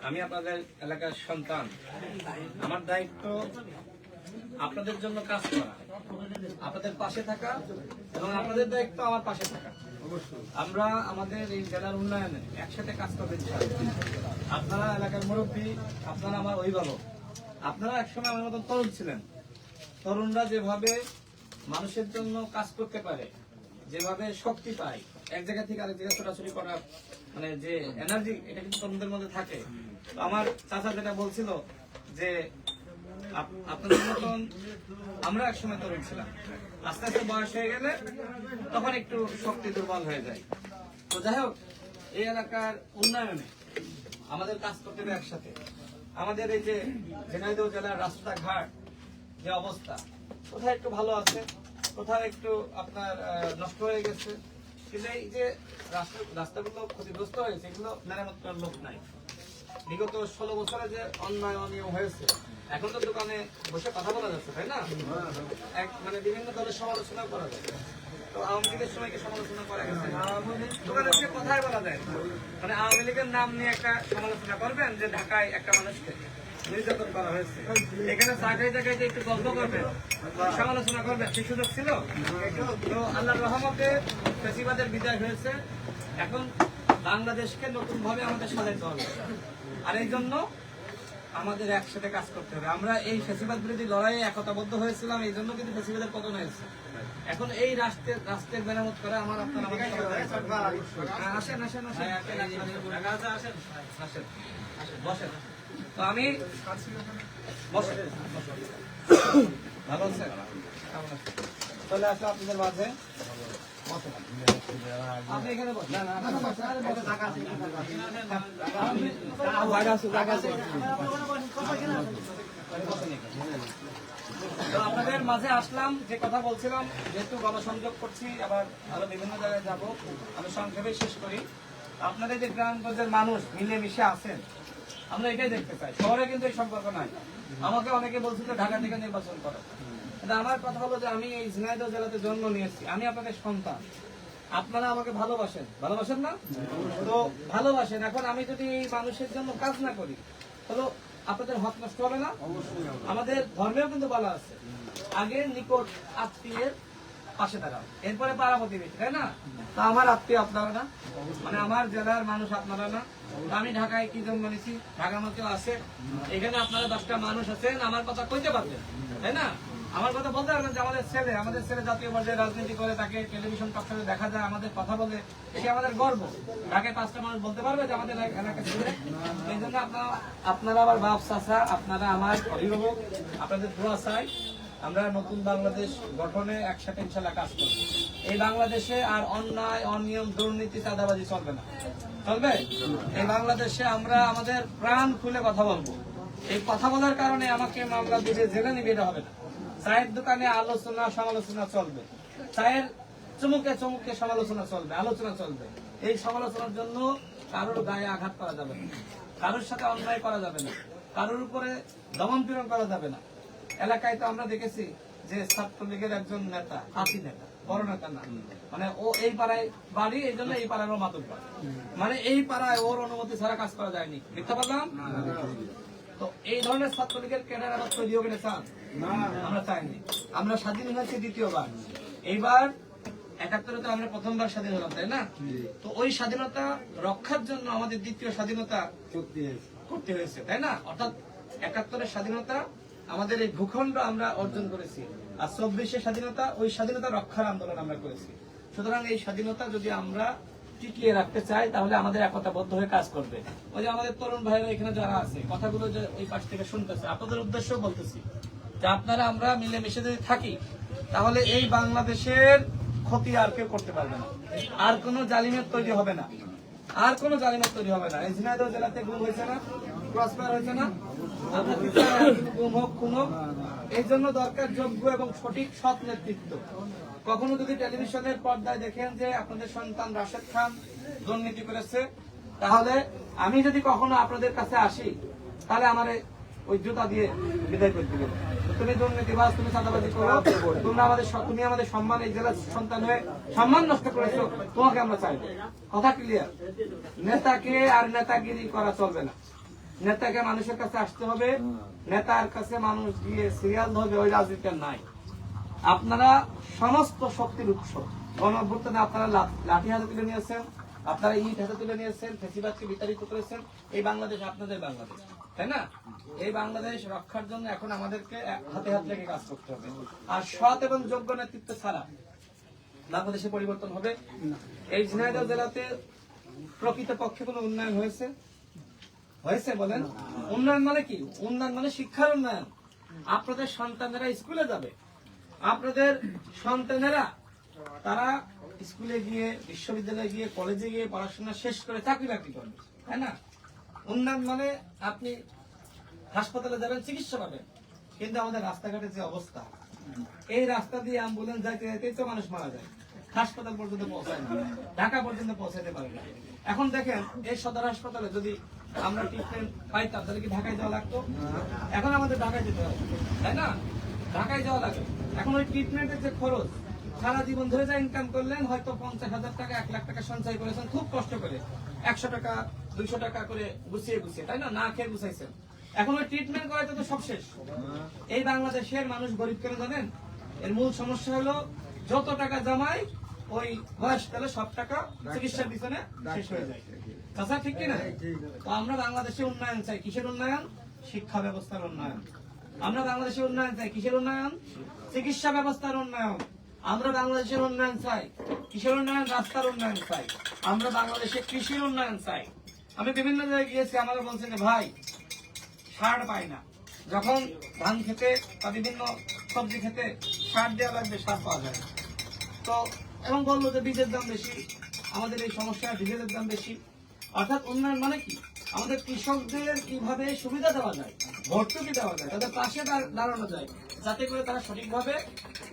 আমি আপনাদের এলাকার সন্তান, আমার দায়িত্ব আপনাদের জন্য কাজ করা, আপনাদের পাশে থাকা এবং আপনাদের দায়িত্ব আমার পাশে থাকা। আমরা আমাদের এই জেলার উন্নয়নে একসাথে কাজ করবেন। আপনারা এলাকার মুরব্বী, আপনারা আমার অভিভাবক, আপনারা একসময় আমার মতন তরুণ ছিলেন। তরুণরা যেভাবে মানুষের জন্য কাজ করতে পারে, যেভাবে শক্তি পায়, এক জায়গা থেকে আরেক জায়গায় ছোটাছুটি করার মানে যে এনার্জি, এটা কিন্তু তরুণদের মধ্যে থাকে। আমার চাচা যেটা বলছিল যে আপনাদের মতন আমরা একসময় তরুণ ছিলাম, আস্তে আস্তে বয়স হয়ে গেলে তখন একটু শক্তি দুর্বল হয়ে যায়। তো যাই হোক, এই এলাকার উন্নয়নে আমাদের কাজ করতে হবে একসাথে। আমাদের এই যে ঝিনাইদহ জেলার রাস্তাঘাট যে অবস্থা, কোথায় একটু ভালো আছে, কোথাও একটু আপনার নষ্ট হয়ে গেছে, কিন্তু এই যে রাস্তাগুলো ক্ষতিগ্রস্ত হয়েছে, এগুলো মেরামত করার লোক নাই। বিগত 16 বছরে যে অন্যায় অনিয়ম হয়েছে, এখন তো দোকানে বসে কথা বলা যাচ্ছে, তাই না? মানে বিভিন্ন দলের সমালোচনা করা যায়। তো আওয়ামী লীগের সময়কে সমালোচনা করা গেছে, দোকানে বসে কথাই বলা যায়। মানে আওয়ামী লীগের নাম নিয়ে একটা সমালোচনা করবেন যে ঢাকায় একটা মানুষকে নির্যাতন করা হয়েছে, এখানে চাকরি জায়গায় একটু গল্প করবেন, সমালোচনা করবেন, সেই সুযোগ ছিল? তো আল্লাহর রহমতে ফ্যাসিবাদের বিদায় হয়েছে। এখন বাংলাদেশকে নতুন ভাবে আমাদের সাজাইতে হবে, আর এই জন্য আমাদের একসাথে কাজ করতে হবে। আমরা এই ফ্যাসিবাদ বিরোধী লড়াইয়ে একতাবদ্ধ হয়েছিলাম, এই জন্য কিন্তু ফ্যাসিবাদের পতন হয়েছে। এখন এই রাষ্ট্রের মেরামত করে আমার আপনার আসেন আসেন আসেন বসেন। তো আমি ভালো আছেন? চলে আসো আপনাদের মাঝে। আপনি এখানে আপনাদের মাঝে আসলাম, যে কথা বলছিলাম, যেহেতু গণসংযোগ করছি, আবার আরো বিভিন্ন জায়গায় যাব, আমি সংক্ষেপে শেষ করি। আপনাদের যে গ্রামগঞ্জের মানুষ মিলেমিশে আছেন, আমরা এটাই দেখতে চাই। শহরে কিন্তু এই সম্পর্ক নাই। আমাকে অনেকে বলছিল ঢাকা থেকে নির্বাচন করো, কিন্তু আমার কথা হলো যে আমি এই ঝিনাইদহ জেলাতে জন্ম নিয়েছি, আমি আপনাদের সন্তান, আপনারা আমাকে ভালোবাসেন, ভালোবাসেন না? তো ভালোবাসেন। এখন আমি যদি এই মানুষের জন্য কাজ না করি, তাহলে আপনাদের হক নষ্ট হবে না? আমাদের ধর্মেও কিন্তু বলা আছে, আগে নিকট আত্মীয়ের পাশে দাঁড়াও, এরপরে পাড়া প্রতিবেশী, তাই না? তা আমার আত্মীয় আপনারা না, মানে আমার জেলার মানুষ আপনারা না? আমি ঢাকায় কি জন্ম নিয়েছি, ঢাকার মধ্যেও আছে, এখানে আপনারা 10টা মানুষ আছেন, আমার কথা কইতে পারবেন, তাই না? আমার কথা বলতে পারবেন যে আমাদের ছেলে জাতীয় পর্যায়ে রাজনীতি করে, তাকে টেলিভিশন প্ল্যাটফর্মে দেখা যায়, আমাদের কথা বলে, এটি আমাদের গর্ব। ঢাকায় 5টা মানুষ বলতে পারবে যে আমাদের এলাকা ছেলে। এই জন্য আপনারা আবার বাপ চাচা, আপনারা আমার অভিভাবক, আপনাদের দোয়া চাই। আমরা নতুন বাংলাদেশ গঠনে একসাথে ইনশাল্লাহ কাজ করব। এই বাংলাদেশে আর অন্যায়, অনিয়ম, দুর্নীতি, চাঁদাবাজি চলবে না। চলবে? এই বাংলাদেশে আমরা আমাদের প্রাণ খুলে কথা বলবো। এই কথা বলার কারণে আমাকে মামলা দিলে জেলে নিবে, এটা হবে না। চায়ের দোকানে আলোচনা সমালোচনা চলবে, চায়ের চুমুকে চুমুকে সমালোচনা চলবে, আলোচনা চলবে। এই সমালোচনার জন্য কারোর গায়ে আঘাত করা যাবে না, কারোর সাথে অন্যায় করা যাবে না, কারোর উপরে দমন পীড়ন করা যাবে না। এলাকায় তো আমরা দেখেছি যে ছাত্রলীগের একজন নেতা, হাসি নেতা, বড় নেতা না, মানে ও এই পাড়ায় বাড়ি, এই জন্য এই পাড়ায় ও মাতুক পাড়া, মানে এই পাড়ায় ওর অনুমতি ছাড়া কাজ করা যায়নি। মিথ্যা বললাম? তো এই ধরনের ছাত্রলীগের ক্যাডার আবার তৈরি হবে না, চান? আমরা চাইনি। আমরা স্বাধীন হয়েছি দ্বিতীয়বার, এইবার 71-এ তো আমরা প্রথমবার স্বাধীন হলাম, তাই না? তো ওই স্বাধীনতা রক্ষার জন্য আমাদের দ্বিতীয় স্বাধীনতা করতে হয়েছে, তাই না? অর্থাৎ 71-এর স্বাধীনতা আমাদের এই ভূখণ্ড আমরা অর্জন করেছি, আর 24-এর স্বাধীনতা, ওই স্বাধীনতা রক্ষার আন্দোলন আমরা করেছি। সুতরাং এই স্বাধীনতা যদি আমরা টিকিয়ে রাখতে চাই, তাহলে আমাদের একতাবদ্ধ হয়ে কাজ করবে। ওই যে আমাদের তরুণ ভাইরা এখানে যারা আছে, কথাগুলো যে এই পাশ থেকে শুনতেছে, আপনাদের উদ্দেশ্যও বলতেছি যে আপনারা আমরা মিলেমিশে যদি থাকি, তাহলে এই বাংলাদেশের ক্ষতি আর কেউ করতে পারবে না, আর কোনো জালিমের তৈরি হবে না, আর কোনো জালিমের তৈরি হবে না। এই ঝিনাইদহ জেলাতে গুম হয়েছে না, ক্রসফায়ার হয়েছে না, গুম হোক, খুন হোক। এই জন্য দরকার যোগ্য এবং সঠিক সৎ নেতৃত্ব। কখনো যদি টেলিভিশনের পর্দায় দেখেন যে আপনাদের সন্তান রাশেদ খান দুর্নীতি করেছে, তাহলে আমি যদি কখনো আপনাদের কাছে আসি, তাহলে আমার ওই জুতা দিয়ে বিদায় করে দিবেন। তুমি দুর্নীতিবাজ, তুমি চাঁদাবাজি করো, তুমি আমাদের সম্মান, এই জেলার সন্তান হয়ে সম্মান নষ্ট করেছো, তোমাকে আমরা চাইবো। কথা ক্লিয়ার? নেতাকে আর নেতাগিরি করা চলবে না। নেতাকে মানুষের কাছে আসতে হবে, নেতার কাছে মানুষ গিয়ে সিরিয়াল ধরবে, ওই রাজনীতি নাই। আপনারা সমস্ত শক্তির উৎস। গণঅভ্যুত্থানে আপনারা লাঠি হাতে তুলে নিয়েছেন, আপনারা ইট হাতে তুলে নিয়েছেন, ফেসিবাদকে বিতাড়িত করেছেন। এই বাংলাদেশ আপনাদের বাংলাদেশ, তাই না? এই বাংলাদেশ রক্ষার জন্য এখন আমাদেরকে হাতে হাত লেগে কাজ করতে হবে। আর সৎ এবং যোগ্য নেতৃত্ব ছাড়া বাংলাদেশে পরিবর্তন হবে। এই ঝিনাইদহ জেলাতে প্রকৃতপক্ষে কোনো উন্নয়ন হয়েছে? হয়েছে বলেন? উন্নয়ন মানে কি? উন্নয়ন মানে শিক্ষার উন্নয়ন। আপনাদের সন্তানেরা স্কুলে যাবে, আপনাদের সন্তানেরা তারা স্কুলে গিয়ে, বিশ্ববিদ্যালয়ে গিয়ে, কলেজে গিয়ে পড়াশোনা শেষ করে চাকরি বাকরি করবে, তাই না? উন্নয়ন মানে আপনি হাসপাতালে যাবেন, চিকিৎসা পাবেন। কিন্তু আমাদের রাস্তাঘাটের যে অবস্থা, এই রাস্তা দিয়ে অ্যাম্বুলেন্স যাইতে যাইতেই তো মানুষ মারা যায়, হাসপাতাল পর্যন্ত পৌঁছায় না, ঢাকা পর্যন্ত পৌঁছাতে পারে না। এখন দেখেন, এই সদর হাসপাতালে যদি আমরা ট্রিটমেন্ট পাইতাম তাহলে কি ঢাকায় যাওয়া লাগতো? এখন আমাদের ঢাকায় যেতে হবে, তাই না? ঢাকায় যাওয়া লাগে। এখন ওই ট্রিটমেন্টের যে খরচ, সারা জীবন ধরে যা ইনকাম করলেন, হয়তো 50,000 টাকা, 1 লাখ টাকা সঞ্চয় করেছেন খুব কষ্ট করে, 100 টাকা 200 টাকা করে গুছিয়ে গুছিয়ে, তাই না? না খেয়ে গুছাইছেন। এখন ওই ট্রিটমেন্ট করাইতে তো সব শেষ। এই বাংলাদেশের মানুষ গরিব কেন জানেন? এর মূল সমস্যা হলো যত টাকা জমায় ওই বয়সকালে সব টাকা চিকিৎসার পিছনে শেষ হয়ে যায়। আচ্ছা, ঠিক কিনা? তো আমরা বাংলাদেশে উন্নয়ন চাই। কিসের উন্নয়ন? শিক্ষা ব্যবস্থার উন্নয়ন। আমরা বাংলাদেশের উন্নয়ন চাই। কিসের উন্নয়ন? চিকিৎসা ব্যবস্থার উন্নয়ন। আমরা বাংলাদেশের উন্নয়ন চাই। কিসের উন্নয়ন? রাস্তার উন্নয়ন চাই। আমরা বাংলাদেশে কৃষির উন্নয়ন চাই। আমি বিভিন্ন জায়গায় গিয়েছি, আমাকে বলছে যে ভাই সার পাই না, যখন ধান খেতে বা বিভিন্ন সবজি খেতে সার দেওয়া লাগবে, সার পাওয়া যায় না। তো এবং বললো যে বীজের দাম বেশি, আমাদের এই সমস্যা, ডিজেলের দাম বেশি। অর্থাৎ উন্নয়ন মানে কি? আমাদের কৃষকদের কিভাবে সুবিধা দেওয়া যায়, ভর্তুকি দেওয়া যায়, তাদের পাশে দাঁড়ানো যায়, যাতে করে তারা সঠিকভাবে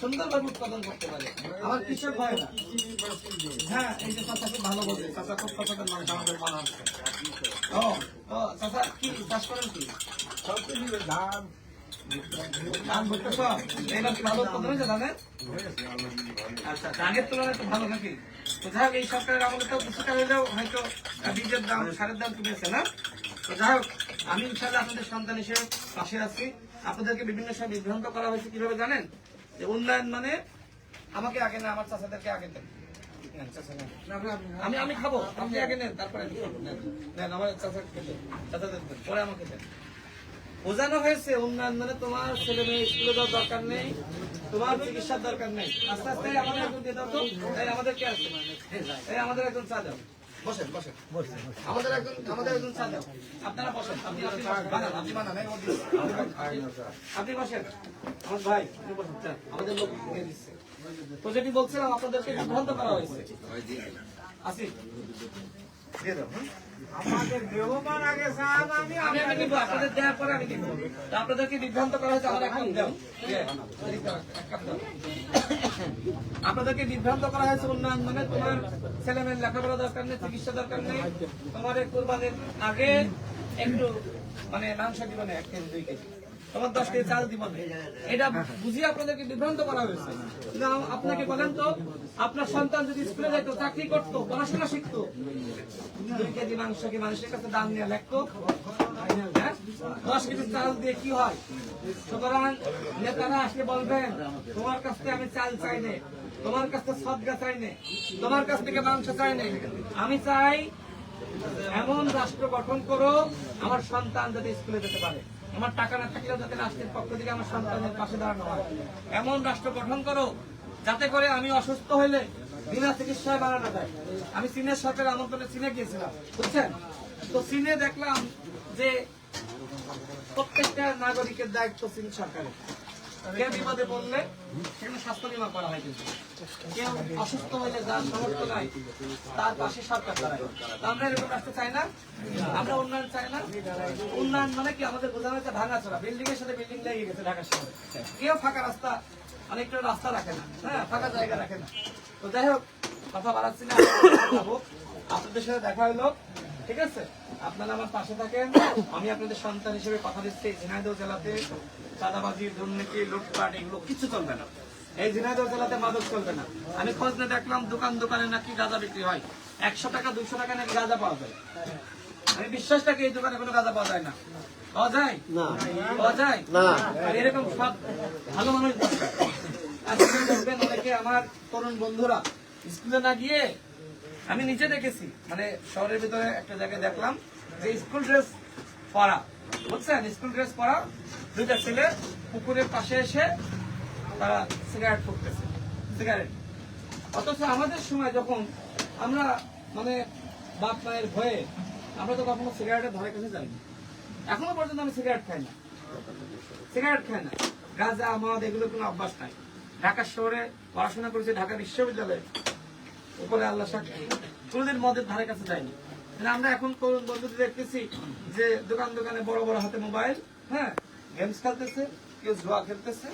সুন্দরভাবে উৎপাদন করতে পারে। আমার কৃষক ভাইরা, হ্যাঁ, এই যে চাষা খুব ভালো বলছে, চাষা খুব সচেতন মানুষ, আমাদের মনে হচ্ছে। ও চাষা কি চাষ করেন? কি ধান? ধান ভুট্টা সব? এবার কি ভালো উৎপাদন হয়েছে ধানের? আচ্ছা, আগের তুলনায় তো ভালো নাকি? তো যাই হোক, এই সরকারের আমলে তো কিছুটা হলেও হয়তো বীজের দাম, সারের দাম কমেছে না? তো যাই হোক, আমি ইনশাআল্লাহ আপনাদের সন্তান হিসেবে পাশে আছি। আপনাদেরকে বিভিন্ন সময় বিভ্রান্ত করা হয়েছে, কিভাবে জানেন? যে উন্নয়ন মানে আমাকে আগে না, আমার চাচাদেরকে আগে দেন। আমি খাবো, আপনি আগে নেন, তারপরে নেন আমার চাচাদের দেন, পরে আমাকে দেন। বোঝানো হয়েছে উন্নয়ন মানে তোমার ছেলে মেয়ে স্কুলে যাওয়ার দরকার নেই, তোমার চিকিৎসার দরকার নেই। আস্তে আস্তে আমাদের একজন দিয়ে দাও তো, আমাদের কে আছে? আমাদের একজন চা দাও, বসেন বসেন, আমাদের একজন চা দাও। আপনারা বসেন, আপনি বানান, আপনি বসেন, আমার ভাই আপনি বসেন, আমাদের লোক দিয়ে দিচ্ছে। তো যেটি বলছিলাম, আপনাদেরকে বিভ্রান্ত করা হয়েছে। আসি দিয়ে দাও। আপনাদেরকে বিভ্রান্ত করা হয়েছে, আমার এখন দাও। আপনাদেরকে বিভ্রান্ত করা হয়েছে উন্নয়ন মানে তোমার ছেলে মেয়ের লেখাপড়া দরকার নেই, চিকিৎসা দরকার নেই, তোমার কোরবানির আগে একটু মানে মাংস দিবে না 1 কেজি 2 কেজি, তোমার 10 কেজি চাল দিব না। এটা বুঝিয়ে আপনাদেরকে বিভ্রান্ত করা হয়েছে। আপনাকে বলেন তো, আপনার সন্তান যদি স্কুলে যেত, চাকরি করতো, পড়াশোনা শিখতো, 2 কেজি মাংস কি মানুষের কাছে দাম নিয়ে লাগতো? 10 কেজি চাল দিয়ে কি হয়? সুতরাং নেতারা আসলে বলবেন, তোমার কাছ থেকে আমি চাল চাই না, তোমার কাছ থেকে সদকা চাই না, তোমার কাছ থেকে মাংস চাই না। আমি চাই এমন রাষ্ট্র গঠন করো, আমার সন্তান যাতে স্কুলে যেতে পারে, আমার টাকা না থাকলেও যাতে রাষ্ট্রের পক্ষ থেকে আমার সন্তানের পাশে দাঁড়ানো হয়। এমন রাষ্ট্র গঠন করো যাতে করে আমি অসুস্থ হইলে বিনা চিকিৎসায় মারা না যায়। আমি চীনের সরকারের আমন্ত্রণে চীনে গিয়েছিলাম, বুঝছেন? তো চীনে দেখলাম যে প্রত্যেকটা নাগরিকের দায়িত্ব চীন সরকারের। কেউ বিপদে পড়লে সেখানে স্বাস্থ্য বীমা করা হয়, কিন্তু কেউ অসুস্থ হইলে যার সমর্থ নাই তার পাশে সরকার দাঁড়ায়। আমরা এরকম রাস্তা চাই না, আমরা উন্নয়ন চাই না। উন্নয়ন মানে কি? আমাদের বোঝানো হচ্ছে ভাঙাচোরা, বিল্ডিং এর সাথে বিল্ডিং লেগে গেছে ঢাকার শহরে। কেউ ফাঁকা রাস্তা, অনেকটা রাস্তা রাখে না, হ্যাঁ, ফাঁকা জায়গা রাখে না। তো যাই হোক, কথা বাড়াচ্ছি না, আপনাদের সাথে দেখা হলো। ঠিক আছে, আপনারা আমার পাশে থাকেন। আমি আপনাদের সন্তান হিসেবে কথা দিচ্ছি, ঝিনাইদহ জেলাতে চাঁদাবাজি, দুর্নীতি, লুটপাট এগুলো কিছু চলবে না। এই ঝিনাইদহ জেলাতে মাদক চলবে না। আমি খোঁজ নিয়ে দেখলাম দোকান দোকানে নাকি গাঁজা বিক্রি হয়, 100 টাকা 200 টাকা নাকি গাঁজা পাওয়া যায়। আমি বিশ্বাস থাকি এই দোকানে কোনো গাঁজা পাওয়া যায় না। পাওয়া যায় না, পাওয়া যায় না। আর এরকম সব ভালো মানুষ আজকে দেখবেন অনেকে আমার তরুণ বন্ধুরা স্কুলে না গিয়ে, আমি নিজে দেখেছি, মানে শহরের ভিতরে একটা জায়গায় দেখলাম যে স্কুল ড্রেস পরা, বুঝছেন, স্কুল ড্রেস পরা দুইটা ছেলে পুকুরের পাশে এসে তারা সিগারেট ফুটতেছে, সিগারেট। অথচ আমাদের সময় যখন আমরা মানে বাপ মায়ের ভয়ে আমরা তো কখনো সিগারেটের ধারে কাছে যাইনি। এখনো পর্যন্ত আমি সিগারেট খাই না, সিগারেট খাই না, গাঁজা মদ এগুলো কোনো অভ্যাস নাই। ঢাকা শহরে পড়াশোনা করেছি, ঢাকা বিশ্ববিদ্যালয়ে, উপরে আল্লাহ সাক্ষী, কোনোদিন মদের ধারে কাছে যায়নি। আমরা এখন তরুণ বন্ধুদের দেখতেছি যে দোকান দোকানে বড় বড় হাতে মোবাইল, হ্যাঁ, গেমস খেলতেছে, কেউ জুয়া খেলতেছে।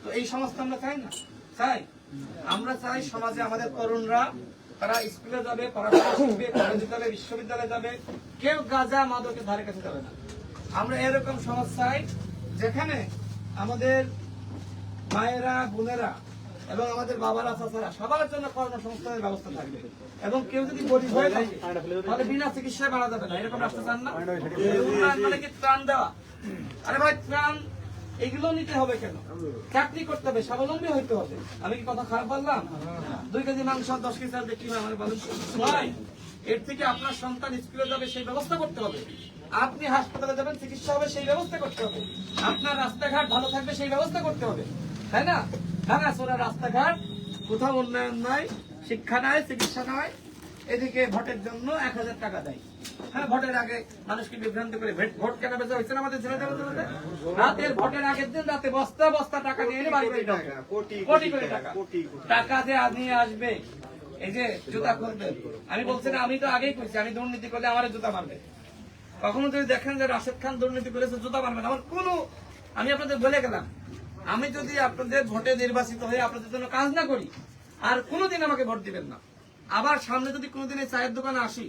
তো এই সমাজ তো আমরা চাই না, চাই, আমরা চাই সমাজে আমাদের তরুণরা তারা স্কুলে যাবে, পড়াশোনা শিখবে, কলেজে যাবে, বিশ্ববিদ্যালয়ে যাবে, কেউ গাঁজা মাদকের ধারে কাছে যাবে না। আমরা এরকম সমাজ চাই যেখানে আমাদের মায়েরা, বোনেরা এবং আমাদের বাবারা, চাচারা সবার জন্য কর্মসংস্থানের ব্যবস্থা থাকবে। এবং কেউ যদি গরিব হয়ে থাকে তাহলে বিনা চিকিৎসায় মারা যাবে না, এরকম রাস্তা চান না? উন্নয়ন মানে কি ত্রাণ দেওয়া? আরে ভাই, ত্রাণ এগুলো নিতে হবে কেন? চাকরি করতে হবে, স্বাবলম্বী হইতে হবে। আমি কি কথা খারাপ বললাম? 2 কেজি মাংস 10 কেজি চাল দেখি না, মানে বলুন ভাই, এর থেকে আপনার সন্তান স্কুলে যাবে সেই ব্যবস্থা করতে হবে, আপনি হাসপাতালে যাবেন চিকিৎসা হবে সেই ব্যবস্থা করতে হবে, আপনার রাস্তাঘাট ভালো থাকবে সেই ব্যবস্থা করতে হবে, তাই না? ভাঙাচোরা রাস্তাঘাট, কোথাও উন্নয়ন নাই, শিক্ষা নাই, চিকিৎসা নাই, এদিকে ভোটের জন্য 1000 টাকা দেয়। হ্যাঁ, ভোটের আগে মানুষকে বিভ্রান্ত করে ভোট কেনা বেচা হয়েছে না আমাদের ছেলেদের মধ্যে? রাতের ভোটের আগের দিন রাতে বস্তা বস্তা টাকা নিয়ে এনে বাড়ি বাড়ি ঢোকে, কোটি কোটি টাকা, টাকা যে নিয়ে আসবে, এই যে জুতা খুলবে। আমি বলছি না, আমি তো আগেই কইছি, আমি দুর্নীতি করলে আমার জুতা মারবে। কখনো যদি দেখেন যে রাশেদ খান দুর্নীতি করেছে, জুতা মারবেন আমার কোনো, আমি আপনাদের বলে গেলাম, আমি যদি আপনাদের ভোটে নির্বাচিত হয়ে আপনাদের জন্য কাজ না করি, আর কোনোদিন আমাকে ভোট দিবেন না। আবার সামনে যদি কোনোদিন এই চায়ের দোকানে আসি,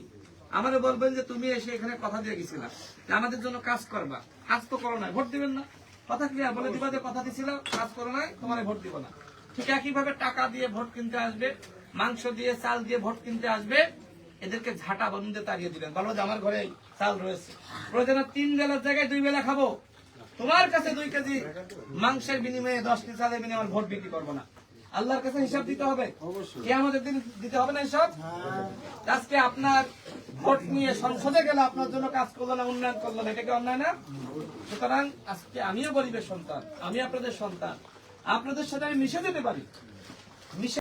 আমাদের বলবেন যে তুমি এসে এখানে কথা দিয়ে গেছিলা যে আমাদের জন্য কাজ করবা, কাজ তো করো নাই, ভোট দিবেন না। কথা ক্লিয়ার বলে দিবা যে কথা দিছিল, কাজ করো নাই, তোমার ভোট দিব না। ঠিক একইভাবে টাকা দিয়ে ভোট কিনতে আসবে, মাংস দিয়ে চাল দিয়ে ভোট কিনতে আসবে, এদেরকে ঝাঁটা বন্ধে তাড়িয়ে দিবেন। বলবো যে আমার ঘরে চাল রয়েছে, প্রয়োজনে 3 বেলার জায়গায় 2 বেলা খাবো, তোমার কাছে 2 কেজি মাংসের বিনিময়ে 10 কেজি চালের বিনিময়ে আমার ভোট বিক্রি করবো না। আল্লাহর কাছে হিসাব দিতে হবে, কিয়ামতের দিন দিতে হবে না হিসাব। আজকে আপনার ভোট নিয়ে সংসদে গেলে আপনার জন্য কাজ করলো না, উন্নয়ন করলো না, এটা কি অন্যায় না? সুতরাং আজকে আমিও গরিবের সন্তান, আমি আপনাদের সন্তান, আপনাদের সাথে আমি মিশে যেতে পারি, মিশে